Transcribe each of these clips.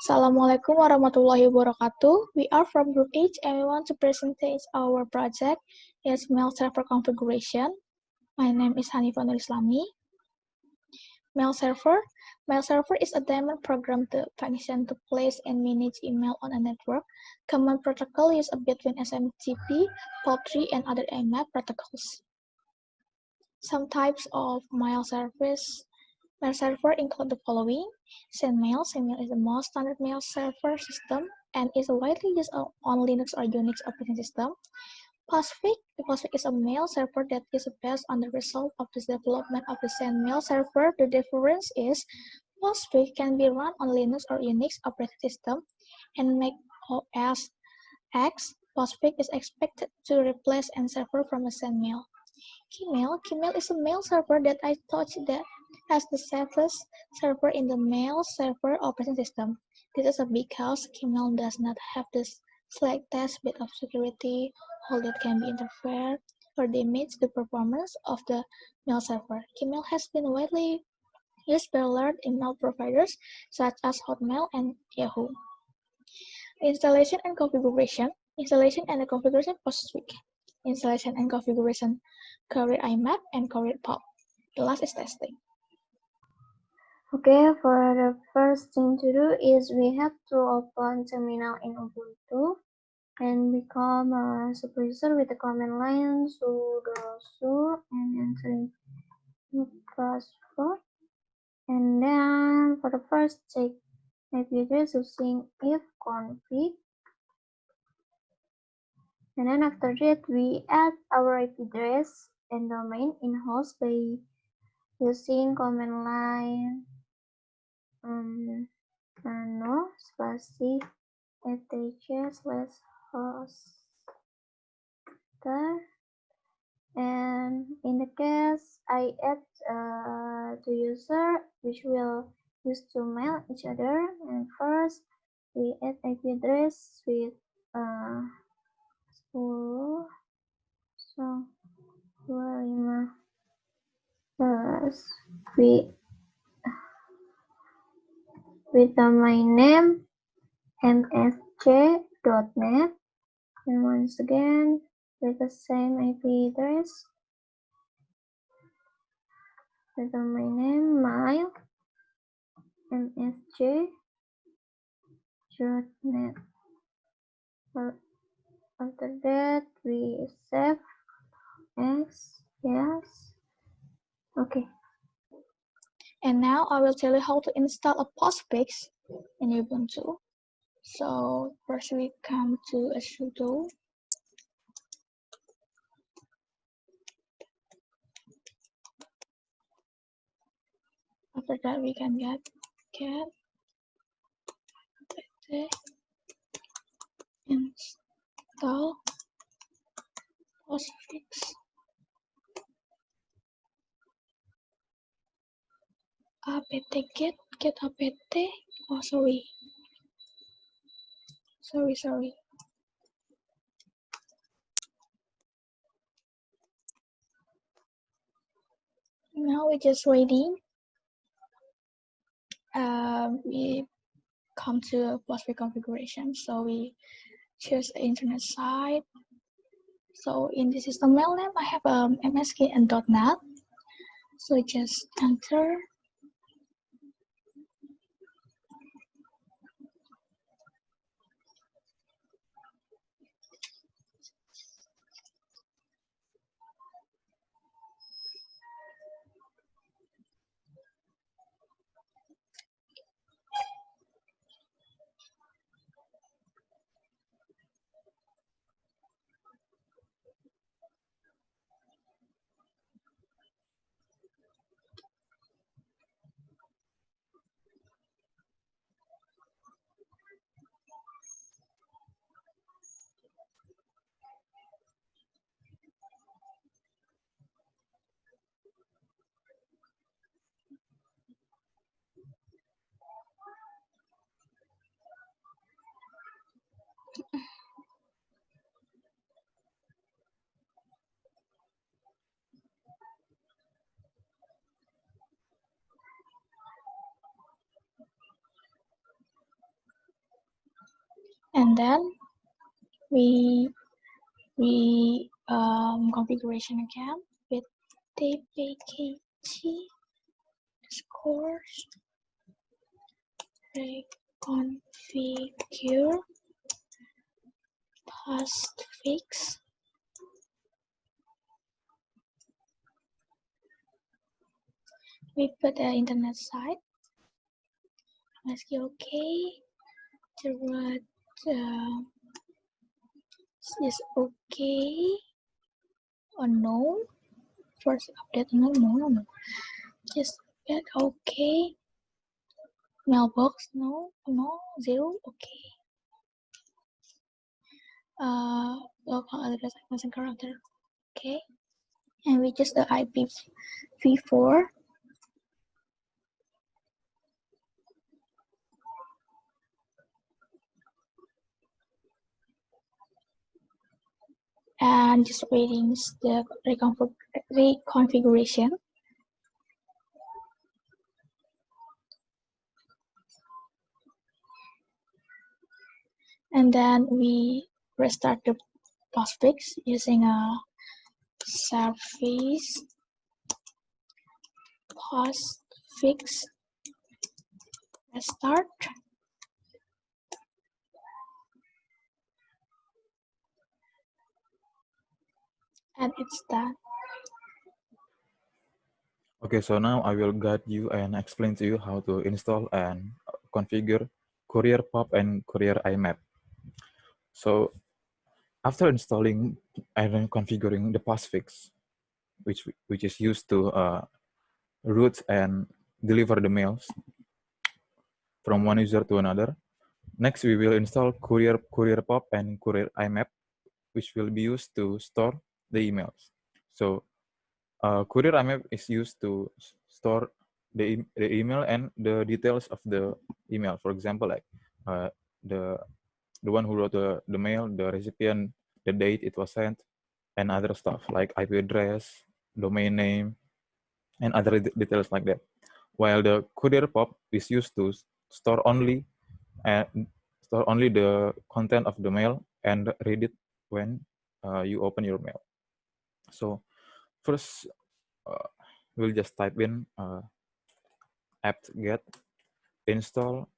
Assalamualaikum warahmatullahi wabarakatuh. We are from Group H and we want to present our project. It's mail server configuration. My name is Hanifah Nur Islami. Mail server. Mail server is a daemon program to function to place and manage email on a network. Common protocol used between SMTP, POP3, and other IMAP protocols. Some types of mail service. Mail server include the following: SendMail. SendMail is the most standard mail server system and is widely used on Linux or Unix operating system. PostFix. PostFix is a mail server that is based on the result of the development of the SendMail server. The difference is PostFix can be run on Linux or Unix operating system and Mac OS X. PostFix is expected to replace and server from a SendMail. Gmail. Gmail is a mail server that I touched that as the safest server in the mail server operating system. This is because Gmail does not have this selected bit of security hole that can be interfered or damage the performance of the mail server. Gmail has been widely used by large email providers such as Hotmail and Yahoo. Installation and configuration. Installation and configuration PostFix. Installation and configuration Career IMAP and Career POP. The last is testing. Okay, for the first thing to do is we have to open terminal in Ubuntu and become a superuser with the command line sudo su and entering the password. And then for the first check IP address using ifconfig. And then after that we add our IP address and domain in host by using command line nano spasi etc/hoster, and in the case I add two user which will use to mail each other, and first we add IP address with 10 so 25 with domain name msj.net, and once again with the same IP address with domain name mail msj.net. After that we save as yes. Okay. And now I will tell you how to install a PostFix in Ubuntu. So first we come to a sudo. After that we can get install PostFix. apt-get apt. Oh, sorry. Now we're just waiting. We come to PostFix configuration. So we choose the internet site. So in the system mail name, I have MSK and .NET. So just enter. And then we configuration again with tpkg scores reconfigure postfix. We put the internet site. Let's go okay. Is okay or no? First update no. Just get okay. Mailbox no, 0 okay. Local address missing character okay. And we just the IPv4. And just waiting the reconfiguration. And then we restart the postfix using a service postfix restart. And it's done. Okay, so now I will guide you and explain to you how to install and configure Courier POP and Courier IMAP. So after installing and configuring the postfix, which is used to route and deliver the mails from one user to another, next we will install Courier POP and Courier IMAP, which will be used to store the emails. So Courier IMAP is used to store the email and the details of the email. For example, like the one who wrote the mail, the recipient, the date it was sent, and other stuff like IP address, domain name, and other details like that. While the Courier POP is used to store only the content of the mail and read it when you open your mail. So first, we'll just type in apt-get install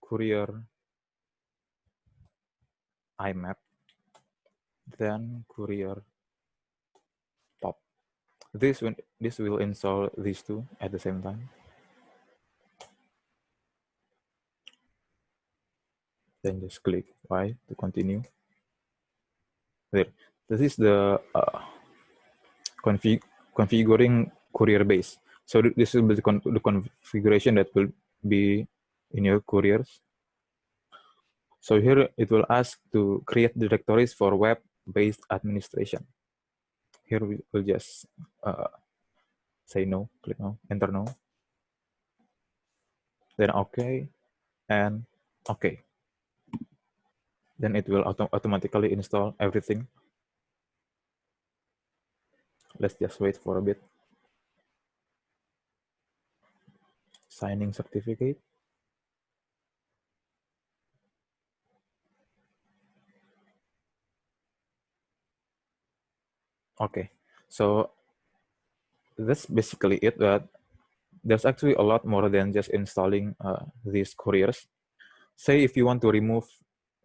Courier IMAP, then Courier POP. This will install these two at the same time. Then just click Y to continue. There. This is the configuring Courier base. So this will be the configuration that will be in your couriers. So here it will ask to create directories for web-based administration. Here we will just say no, click no, enter no. Then OK, and OK. Then it will automatically install everything. Let's just wait for a bit. Signing certificate. Okay, so that's basically it. But there's actually a lot more than just installing these couriers. Say if you want to remove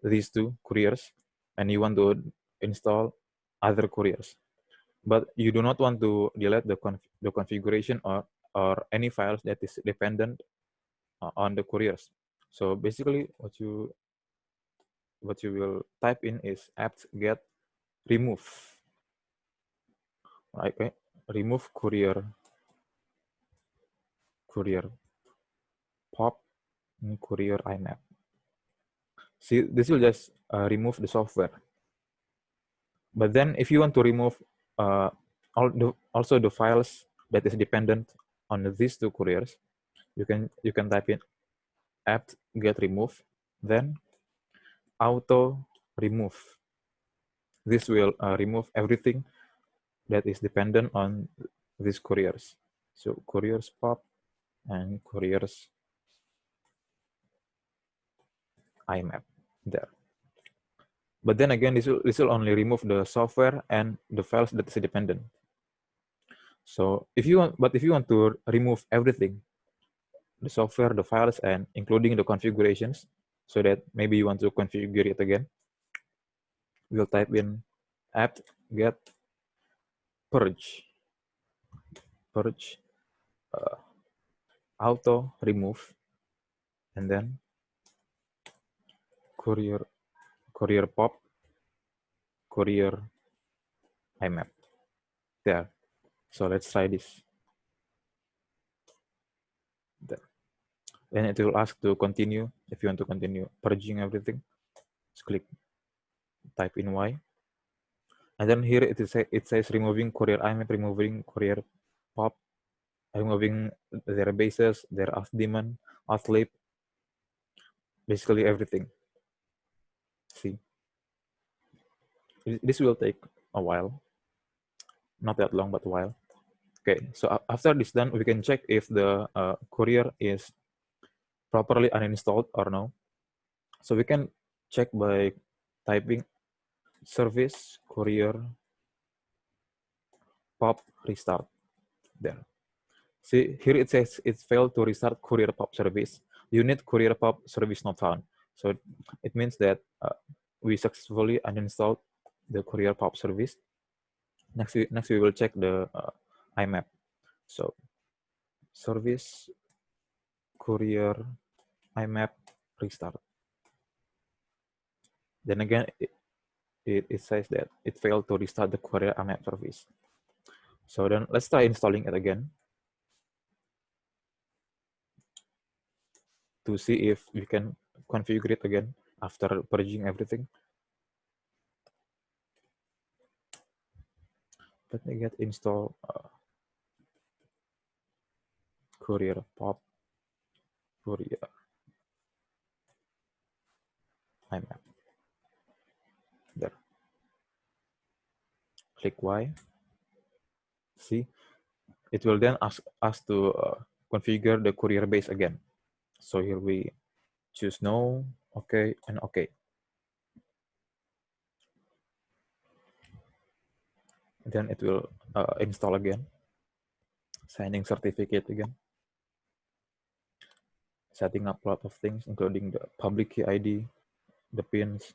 these two couriers and you want to install other couriers, but you do not want to delete the configuration or any files that is dependent on the couriers. So basically what you will type in is apt-get remove. Okay, remove courier POP and Courier IMAP. See, this will just remove the software. But then if you want to remove also the files that is dependent on these two couriers, you can type in apt-get remove, then auto remove. This will remove everything that is dependent on these couriers. So couriers POP and couriers IMAP. there. But then again, this will only remove the software and the files that is dependent. So if you want to remove everything, the software, the files, and including the configurations, so that maybe you want to configure it again, we'll type in apt get purge auto remove, and then courier pop courier IMAP. There. So let's try this. There. Then it will ask to continue. If you want to continue purging everything, just click type in Y. And then here it says removing courier IMAP, removing courier pop, removing their bases, their auth daemon, auth lib, basically everything. See, this will take a while, not that long, but a while. Okay, so after this done, we can check if the courier is properly uninstalled or no. So we can check by typing service courier pop restart. There. See, here it says it failed to restart courier pop service. Unit courier pop service not found. So it means that we successfully uninstalled the courier pop service. Next we will check the IMAP. So service courier IMAP restart. Then again, it says that it failed to restart the courier IMAP service. So then let's try installing it again to see if we can configure it again after purging everything. Let me get install courier pop courier IMAP. There. Click Y. See, it will then ask us to configure the courier base again. So here we choose no, okay, and okay. Then it will install again. Signing certificate again. Setting up a lot of things, including the public key ID, the pins.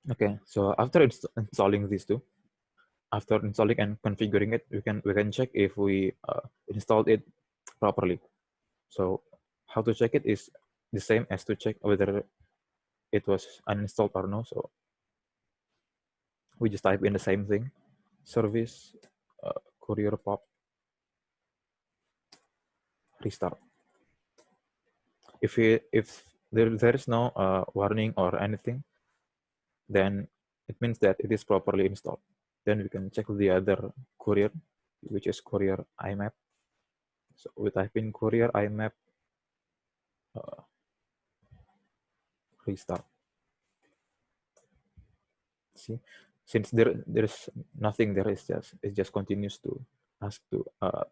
Okay, so after installing these two, after installing and configuring it, we can check if we installed it properly. So how to check it is the same as to check whether it was uninstalled or no. So we just type in the same thing, service courier pop restart. If there is no warning or anything, then it means that it is properly installed. Then we can check the other courier, which is courier IMAP. So we type in courier IMAP restart. See, since there's nothing there, it just continues to ask to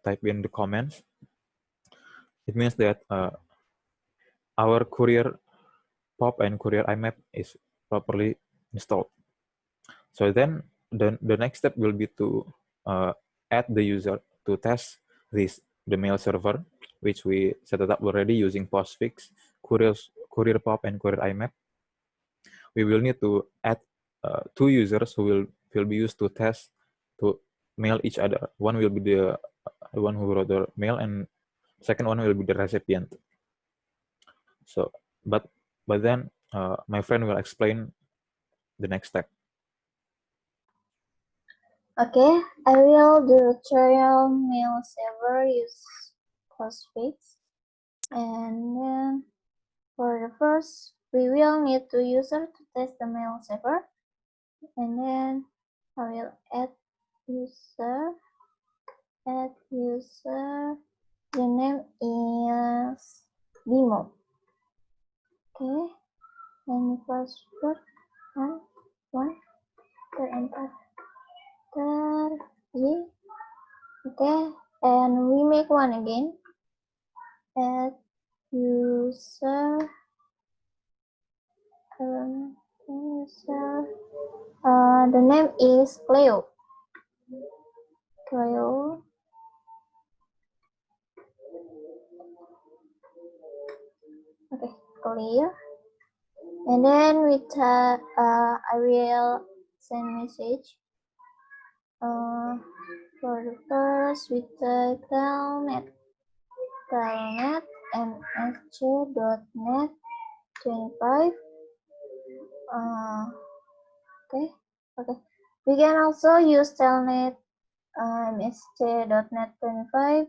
type in the comments. It means that our courier pop and courier IMAP is properly installed. So then the next step will be to add the user to test the mail server, which we set it up already using postfix, courier pop, and courier IMAP. We will need to add two users who will be used to test to mail each other. One will be the one who wrote the mail, and second one will be the recipient. So, but then my friend will explain the next step. Okay, I will do trial mail server use postfix, and then for the first, we will need two users to test the mail server, and then I will add user. The name is Bimo. Okay, and password one enter. Okay, and we make one again. add user the name is Cleo. Okay, Cleo. And then I will send message. For the first, we type telnet msc.net 25. Okay. We can also use telnet msc.net 25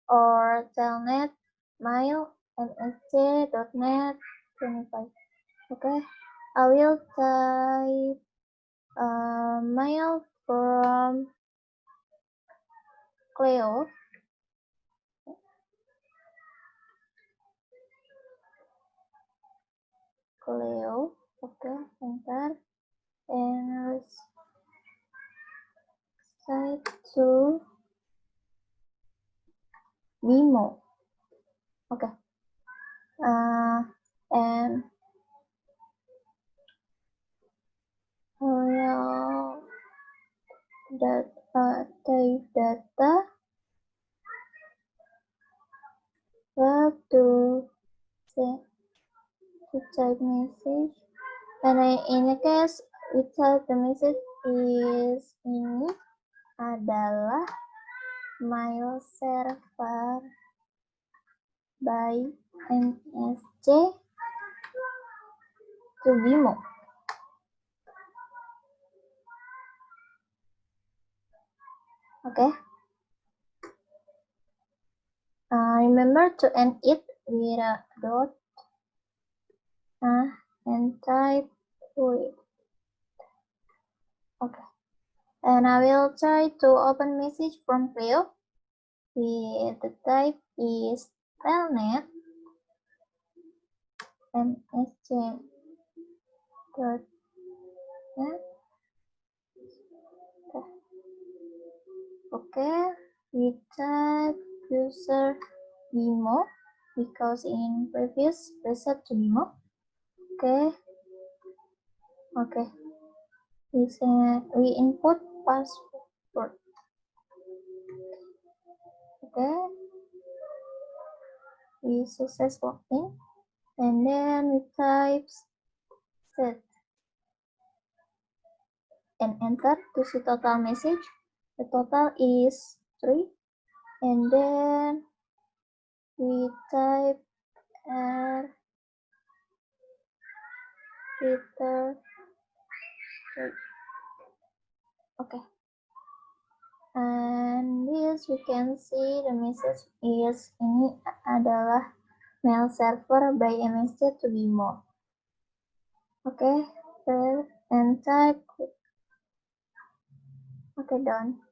or telnet mail msc.net 25. Okay, I will type mail from Cleo. Okay, enter, and let's type to Vimo. Okay, and will type data to type message, and in a case we type the message is ini adalah mail server by MSC to Vimo. Okay. Remember to end it with a dot and type with. Okay. And I will try to open message from Cleo with the type is telnet msc.net. Okay, we type user Vimo because in previous reset to Vimo. Okay. We input password. Okay. We success login, and then we type set and enter to see total message. The total is 3, and then we type return. Okay, and this we can see the message is ini adalah mail server by MSC to Vimo. Okay, and type. Okay, done.